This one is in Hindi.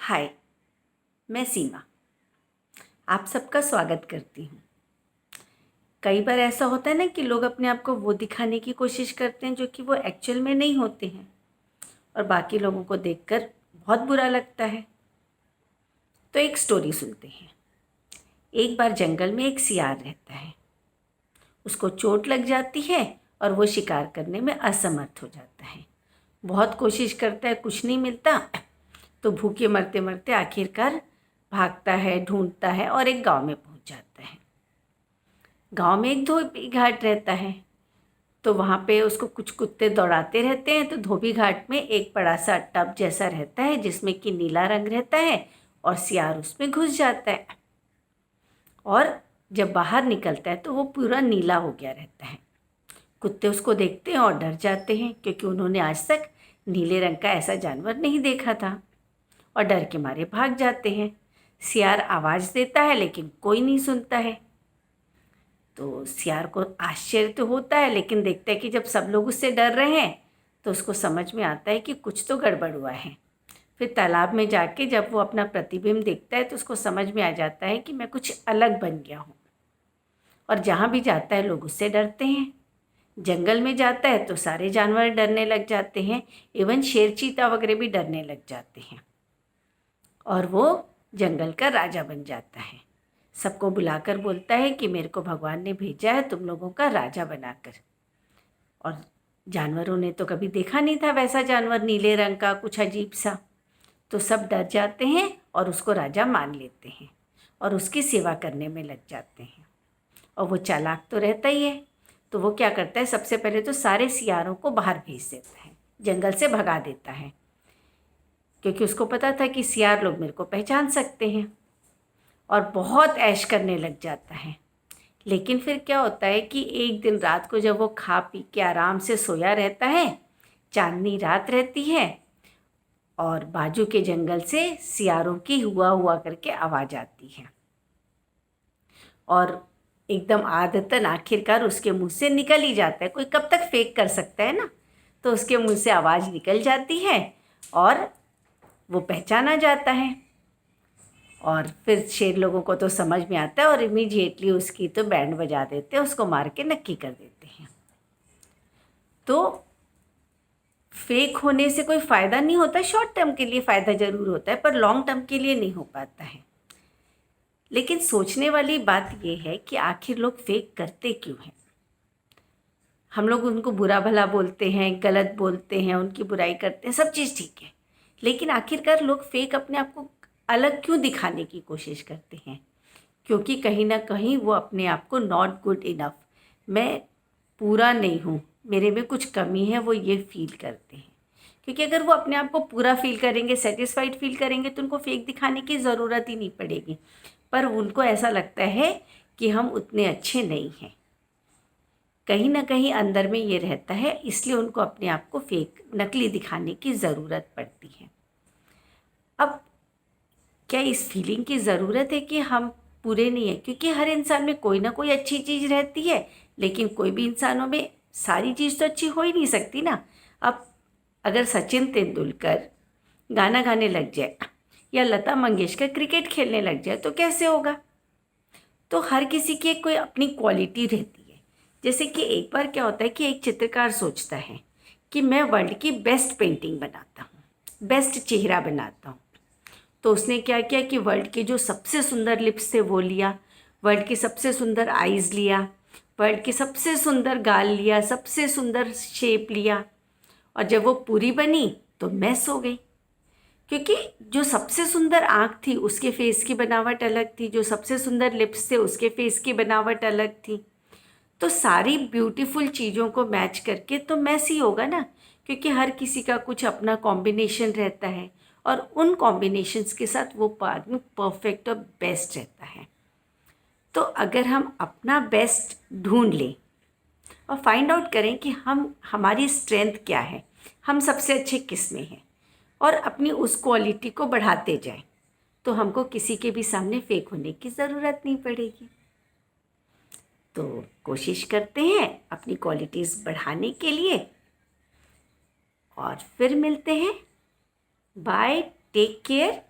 हाय, मैं सीमा आप सबका स्वागत करती हूँ। कई बार ऐसा होता है ना कि लोग अपने आप को वो दिखाने की कोशिश करते हैं जो कि वो एक्चुअल में नहीं होते हैं और बाकी लोगों को देखकर बहुत बुरा लगता है। तो एक स्टोरी सुनते हैं। एक बार जंगल में एक सियार रहता है। उसको चोट लग जाती है और वो शिकार करने में असमर्थ हो जाता है। बहुत कोशिश करता है, कुछ नहीं मिलता, तो भूखे मरते मरते आखिरकार भागता है, ढूंढता है और एक गांव में पहुंच जाता है। गांव में एक धोबी घाट रहता है, तो वहाँ पे उसको कुछ कुत्ते दौड़ाते रहते हैं। तो धोबी घाट में एक बड़ा सा टब जैसा रहता है जिसमें कि नीला रंग रहता है और सियार उसमें घुस जाता है और जब बाहर निकलता है तो वो पूरा नीला हो गया रहता है। कुत्ते उसको देखते हैं और डर जाते हैं क्योंकि उन्होंने आज तक नीले रंग का ऐसा जानवर नहीं देखा था और डर के मारे भाग जाते हैं। सियार आवाज़ देता है लेकिन कोई नहीं सुनता है। तो सियार को आश्चर्य तो होता है, लेकिन देखता है कि जब सब लोग उससे डर रहे हैं तो उसको समझ में आता है कि कुछ तो गड़बड़ हुआ है। फिर तालाब में जाके जब वो अपना प्रतिबिंब देखता है तो उसको समझ में आ जाता है कि मैं कुछ अलग बन गया हूँ। और जहाँ भी जाता है लोग उससे डरते हैं। जंगल में जाता है तो सारे जानवर डरने लग जाते हैं, इवन शेर चीता वगैरह भी डरने लग जाते हैं और वो जंगल का राजा बन जाता है। सबको बुलाकर बोलता है कि मेरे को भगवान ने भेजा है तुम लोगों का राजा बनाकर। और जानवरों ने तो कभी देखा नहीं था वैसा जानवर, नीले रंग का कुछ अजीब सा। तो सब डर जाते हैं और उसको राजा मान लेते हैं और उसकी सेवा करने में लग जाते हैं। और वो चालाक तो रहता ही है, तो वो क्या करता है, सबसे पहले तो सारे सियारों को बाहर भेज देता है, जंगल से भगा देता है, क्योंकि उसको पता था कि सियार लोग मेरे को पहचान सकते हैं। और बहुत ऐश करने लग जाता है। लेकिन फिर क्या होता है कि एक दिन रात को जब वो खा पी के आराम से सोया रहता है, चांदनी रात रहती है और बाजू के जंगल से सियारों की हुआ हुआ करके आवाज़ आती है और एकदम आदतन आखिरकार उसके मुंह से निकल ही जाता है। कोई कब तक फेक कर सकता है ना, तो उसके मुंह से आवाज़ निकल जाती है और वो पहचाना जाता है। और फिर शेर लोगों को तो समझ में आता है और इमीडिएटली उसकी तो बैंड बजा देते हैं, उसको मार के नक्की कर देते हैं। तो फेक होने से कोई फ़ायदा नहीं होता, शॉर्ट टर्म के लिए फ़ायदा ज़रूर होता है पर लॉन्ग टर्म के लिए नहीं हो पाता है। लेकिन सोचने वाली बात यह है कि आखिर लोग फेक करते क्यों हैं। हम लोग उनको बुरा भला बोलते हैं, गलत बोलते हैं, उनकी बुराई करते हैं, सब चीज़ ठीक है, लेकिन आखिरकार लोग फेक अपने आप को अलग क्यों दिखाने की कोशिश करते हैं? क्योंकि कहीं ना कहीं वो अपने आप को नॉट गुड इनफ, मैं पूरा नहीं हूँ, मेरे में कुछ कमी है, वो ये फील करते हैं। क्योंकि अगर वो अपने आप को पूरा फील करेंगे, सेटिस्फाइड फील करेंगे, तो उनको फेक दिखाने की ज़रूरत ही नहीं पड़ेगी। पर उनको ऐसा लगता है कि हम उतने अच्छे नहीं हैं, कहीं ना कहीं अंदर में ये रहता है, इसलिए उनको अपने आप को फेक, नकली दिखाने की ज़रूरत पड़ती है। अब क्या इस फीलिंग की ज़रूरत है कि हम पूरे नहीं हैं? क्योंकि हर इंसान में कोई ना कोई अच्छी चीज़ रहती है, लेकिन कोई भी इंसानों में सारी चीज़ तो अच्छी हो ही नहीं सकती ना। अब अगर सचिन तेंदुलकर गाना गाने लग जाए या लता मंगेशकर क्रिकेट खेलने लग जाए तो कैसे होगा? तो हर किसी की एक कोई अपनी क्वालिटी रहती है। जैसे कि एक बार क्या होता है कि एक चित्रकार सोचता है कि मैं वर्ल्ड की बेस्ट पेंटिंग बनाता हूँ, बेस्ट चेहरा बनाता हूँ। तो उसने क्या किया कि वर्ल्ड के जो सबसे सुंदर लिप्स थे वो लिया, वर्ल्ड की सबसे सुंदर आईज़ लिया, वर्ल्ड की सबसे सुंदर गाल लिया, सबसे सुंदर शेप लिया। और जब वो पूरी बनी तो मैस हो गई, क्योंकि जो सबसे सुंदर आँख थी उसके फेस की बनावट अलग थी, जो सबसे सुंदर लिप्स थे उसके फेस की बनावट अलग थी। तो सारी ब्यूटीफुल चीज़ों को मैच करके तो मैस ही होगा ना, क्योंकि हर किसी का कुछ अपना कॉम्बिनेशन रहता है और उन कॉम्बिनेशंस के साथ वो आदमी परफेक्ट और बेस्ट रहता है। तो अगर हम अपना बेस्ट ढूंढ लें और फाइंड आउट करें कि हमारी स्ट्रेंथ क्या है, हम सबसे अच्छे किस में हैं, और अपनी उस क्वालिटी को बढ़ाते जाएं, तो हमको किसी के भी सामने फेक होने की ज़रूरत नहीं पड़ेगी। तो कोशिश करते हैं अपनी क्वालिटीज़ बढ़ाने के लिए और फिर मिलते हैं। Bye, take care.